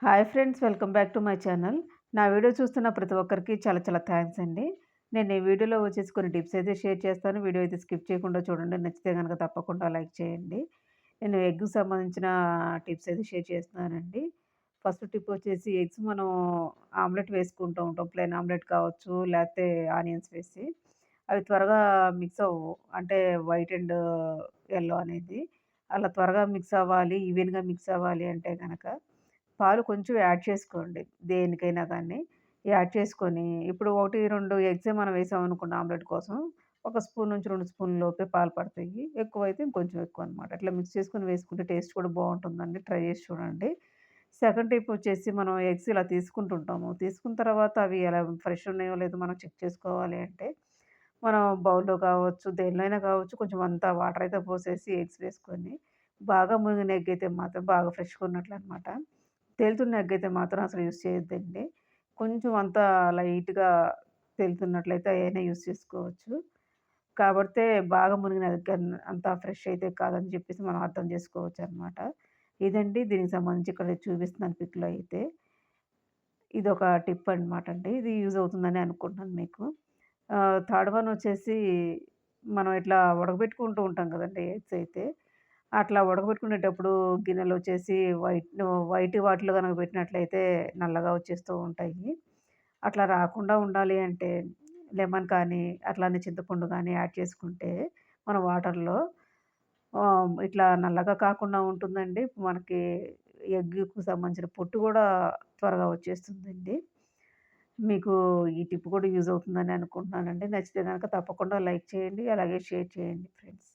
Hi friends, welcome back to my channel. నా video చూస్తున్న ప్రతి ఒక్కరికి చాలా చాలా థాంక్స్ అండి. నేను ఈ వీడియోలో వచ్చేసి కొన్ని టిప్స్ అయితే షేర్ చేస్తాను. వీడియో అయితే స్కిప్ చేయకుండా చూడండి. నచ్చితే గనక తప్పకుండా లైక్ చేయండి. నేను ఎగ్‌కి సంబంధించిన టిప్స్ అయితే షేర్ చేస్తున్నానండి. ఫస్ట్ టిప్ వచ్చేసి ఎగ్స్ మనం ఆమ్లెట్ వేసుకుంటూ ఉంటాం. ప్లెయిన్ ఆమ్లెట్ కావచ్చు, లేకపోతే ఆనియన్స్ వేసి. అవి త్వరగా మిక్స్ అవ్వవు. అంటే వైట్ అండ్ యెల్లో అనేది. అలా త్వరగా మిక్స్ అవ్వాలి, ఈవెన్‌గా మిక్స్ అవ్వాలి అంటే గనక పాలు కొంచెం యాడ్ చేసుకోండి. దేనికైనా గానీ. యాడ్ చేసుకొని ఇప్పుడు 1, 2 ఎగ్సే మనం వేసామనుకోండి ఆమ్లెట్ కోసం. ఒక స్పూన్ నుంచి 2 స్పూన్ల లోపే పాలు పడతాయి. ఎక్కువైతే ఇంకొంచెం ఎక్కువనమాట. అట్లా మిక్స్ చేసుకొని వేసుకుంటే టేస్ట్ కూడా బావుంటుందండి. ట్రై చేసి చూడండి. సెకండ్ టిప్ వచ్చేసి మనం ఎగ్స్ ఇలా తీసుకుంటుంటాము. తీసుకున్న తర్వాత అవి ఎలా ఫ్రెష్ ఉన్నాయో లేదో మనం చెక్ చేసుకోవాలి అంటే, మనం బౌల్‌లో కావచ్చు, దేనిలో అయినా కావచ్చు కొంచెం అంతా వాటర్ అయితే పోసేసి ఎగ్స్ వేసుకొని, బాగా మునిగిన ఎగ్ అయితే మాత్రం బాగా ఫ్రెష్‌గా ఉన్నట్లనమాట. తేలుతున్న ఎగ్ అయితే మాత్రం అసలు యూజ్ చేయొద్దండి. కొంచెం అంతా లైట్‌గా తేలుతున్నట్లయితే అయైనా యూజ్ చేసుకోవచ్చు. కాబడితే బాగా మునిగిన ఎగ్ అంతా ఫ్రెష్ అయితే కాదని చెప్పేసి మనం అర్థం చేసుకోవచ్చనమాట. ఇదండి దీనికి సంబంధించి ఇక్కడ చూపిస్తున్నాను పిక్‌లో అయితే. ఇదొక టిప్ అనమాట అండి. ఇది యూజ్ అవుతుందని అనుకుంటున్నాను మీకు. థర్డ్ వన్ వచ్చేసి మనం ఇట్లా ఉడకబెట్టుకుంటూ ఉంటాం కదండీ ఎగ్స్ అయితే. అట్లా ఉడకబెట్టుకునేటప్పుడు గిన్నెలొచ్చేసి వైట్ వాటిలో గనక పెట్టినట్లయితే నల్లగా వచ్చేస్తూ ఉంటాయి. అట్లా రాకుండా ఉండాలి అంటే లెమన్ కానీ, అట్లానే చింతపండు గానీ యాడ్ చేసుకుంటే మన వాటర్‌లో ఇట్లా నల్లగా కాకుండా ఉంటుందండి. మనకి ఎగ్‌కు సంబంధించిన పొట్టు గూడా త్వరగా వచ్చేస్తుందండి. మీకు ఈ టిప్ కూడా యూజ్ అవుతుందని అనుకుంటున్నానండి. నచ్చితే గనక తప్పకుండా లైక్ చేయండి. అలాగే షేర్ చేయండి ఫ్రెండ్స్.